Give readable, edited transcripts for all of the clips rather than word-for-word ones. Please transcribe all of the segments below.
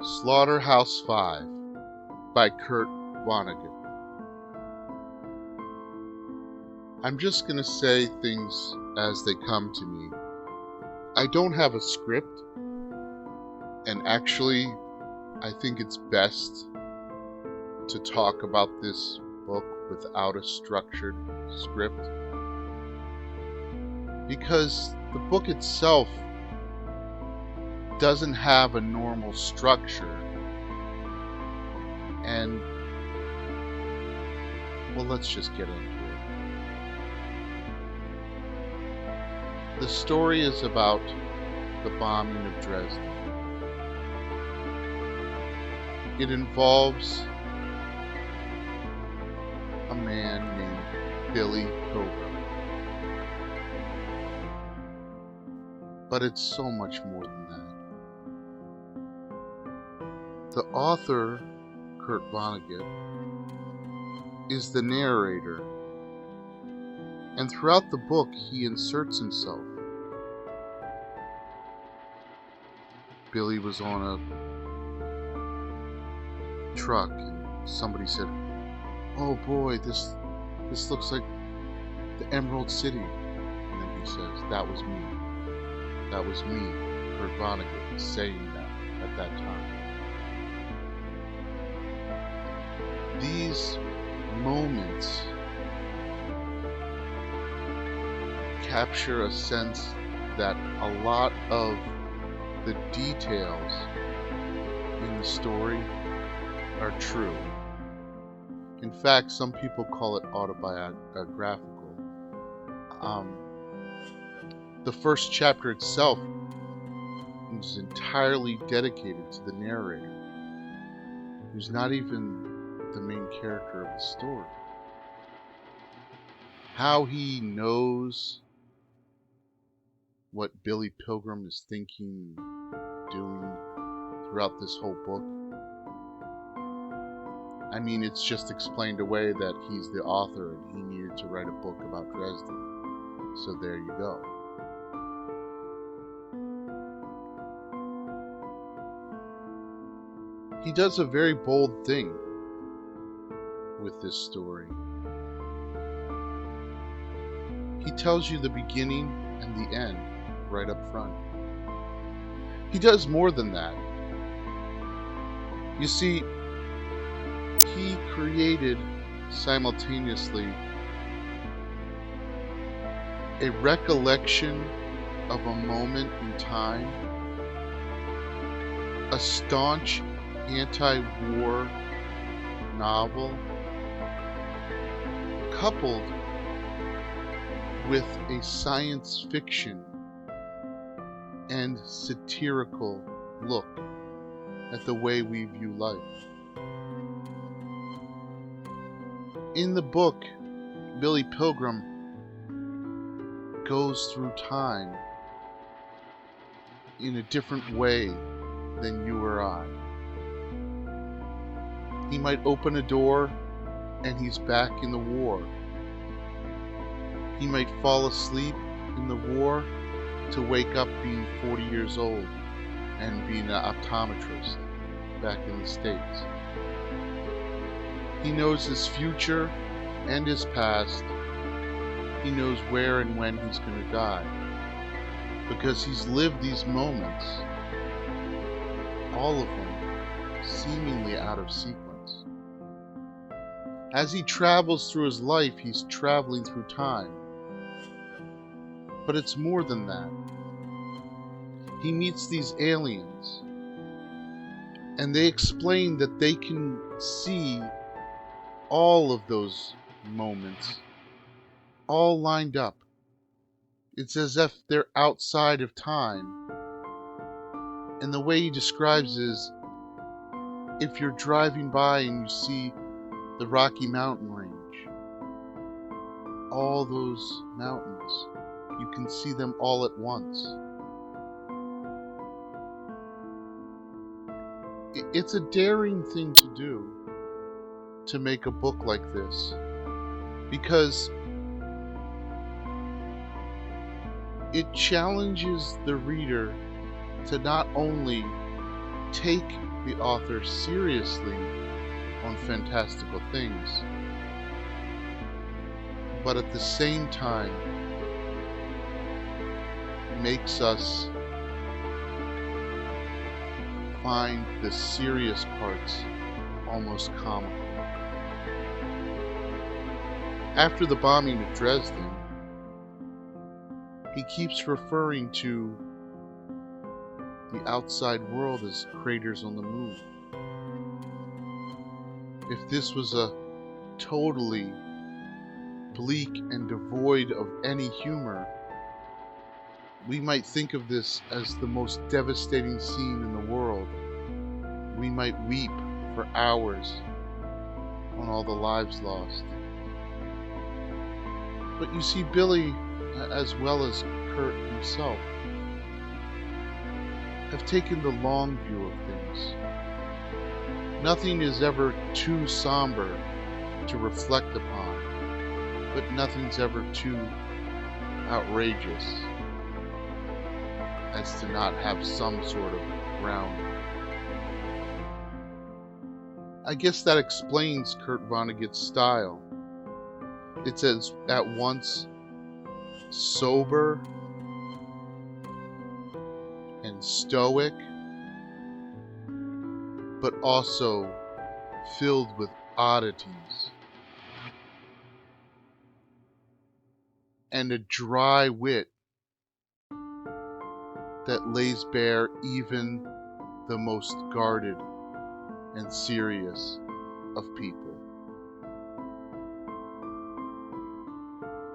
Slaughterhouse Five by Kurt Vonnegut. I'm just going to say things as they come to me. I don't have a script, and actually, I think it's best to talk about this book without a structured script, because the book itself doesn't have a normal structure. And, well, let's just get into it. The story is about the bombing of Dresden. It involves a man named Billy Pilgrim. But it's so much more than that. The author, Kurt Vonnegut, is the narrator, and throughout the book he inserts himself. Billy was on a truck and somebody said, "Oh boy, this looks like the Emerald City." And then he says, "That was me. That was me," Kurt Vonnegut, saying that at that time. These moments capture a sense that a lot of the details in the story are true. In fact, some people call it autobiographical. The first chapter itself is entirely dedicated to the narrator, who's not even the main character of the story. How he knows what Billy Pilgrim is thinking and doing throughout this whole book. I mean, it's just explained away that he's the author and he needed to write a book about Dresden. So there you go. He does a very bold thing with this story. He tells you the beginning and the end right up front. He does more than that. You see, he created simultaneously a recollection of a moment in time, a staunch anti-war novel, coupled with a science fiction and satirical look at the way we view life. In the book, Billy Pilgrim goes through time in a different way than you or I. He might open a door and he's back in the war. He might fall asleep in the war to wake up being 40 years old and being an optometrist back in the States. He knows his future and his past. He knows where and when he's going to die, because he's lived these moments, all of them seemingly out of sequence. As he travels through his life, he's traveling through time. But it's more than that. He meets these aliens, and they explain that they can see all of those moments, all lined up. It's as if they're outside of time. And the way he describes is, if you're driving by and you see the Rocky Mountain range, all those mountains, you can see them all at once. It's a daring thing to do, to make a book like this, because it challenges the reader to not only take the author seriously on fantastical things, but at the same time makes us find the serious parts almost comical. After the bombing of Dresden, he keeps referring to the outside world as craters on the moon. If this was a totally bleak and devoid of any humor, we might think of this as the most devastating scene in the world. We might weep for hours on all the lives lost. But you see, Billy, as well as Kurt himself, have taken the long view of things. Nothing is ever too somber to reflect upon, but nothing's ever too outrageous as to not have some sort of grounding. I guess that explains Kurt Vonnegut's style. It's at once sober and stoic, but also filled with oddities and a dry wit that lays bare even the most guarded and serious of people.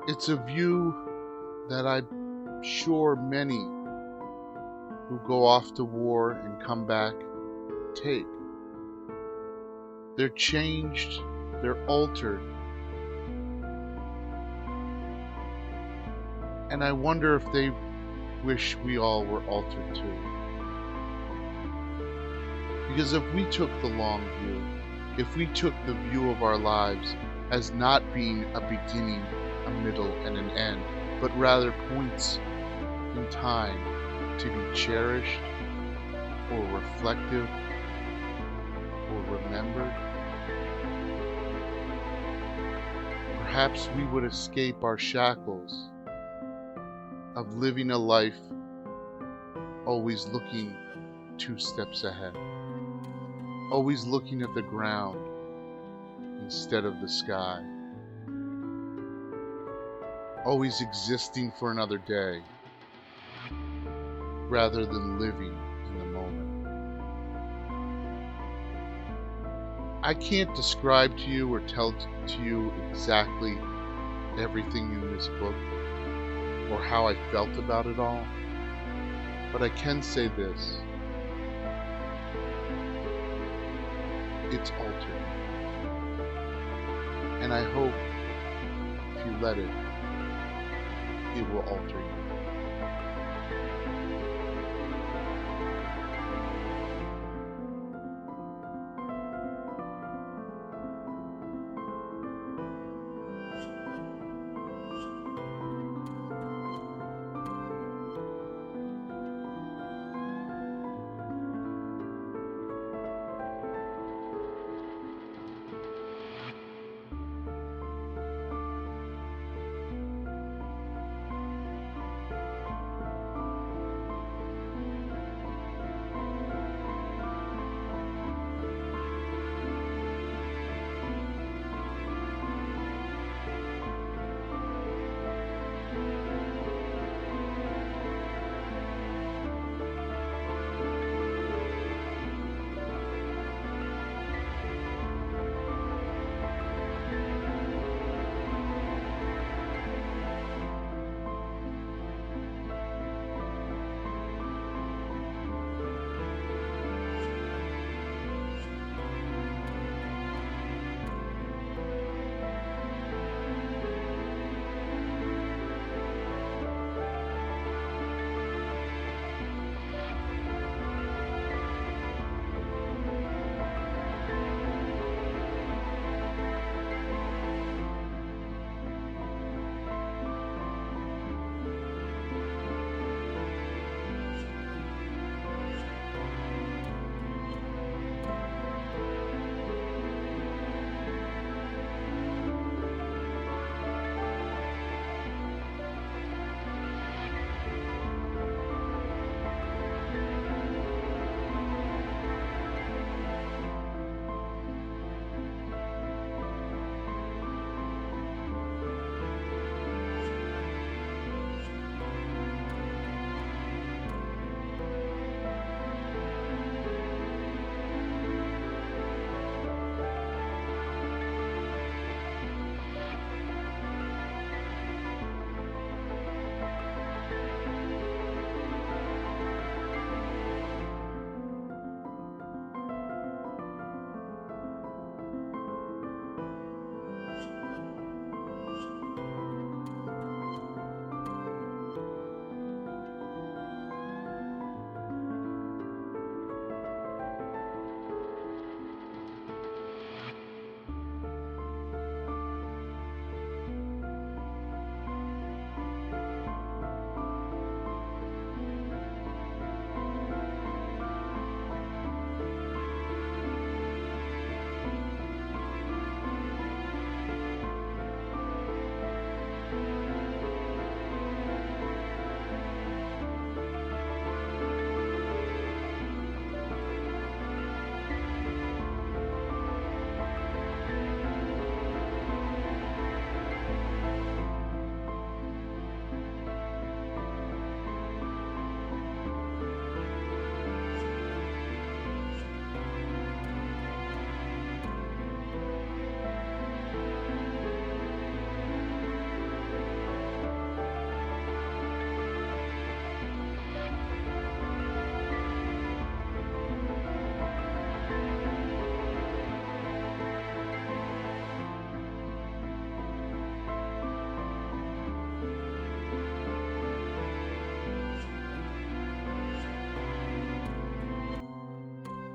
It's a view that I'm sure many who go off to war and come back take. They're changed, they're altered, and I wonder if they wish we all were altered too. Because if we took the long view, if we took the view of our lives as not being a beginning, a middle, and an end, but rather points in time to be cherished, or reflective, or remembered, perhaps we would escape our shackles of living a life always looking 2 steps ahead, always looking at the ground instead of the sky, always existing for another day rather than living in the moment. I can't describe to you or tell to you exactly everything in this book or how I felt about it all, but I can say this: it's altered, and I hope if you let it, it will alter you.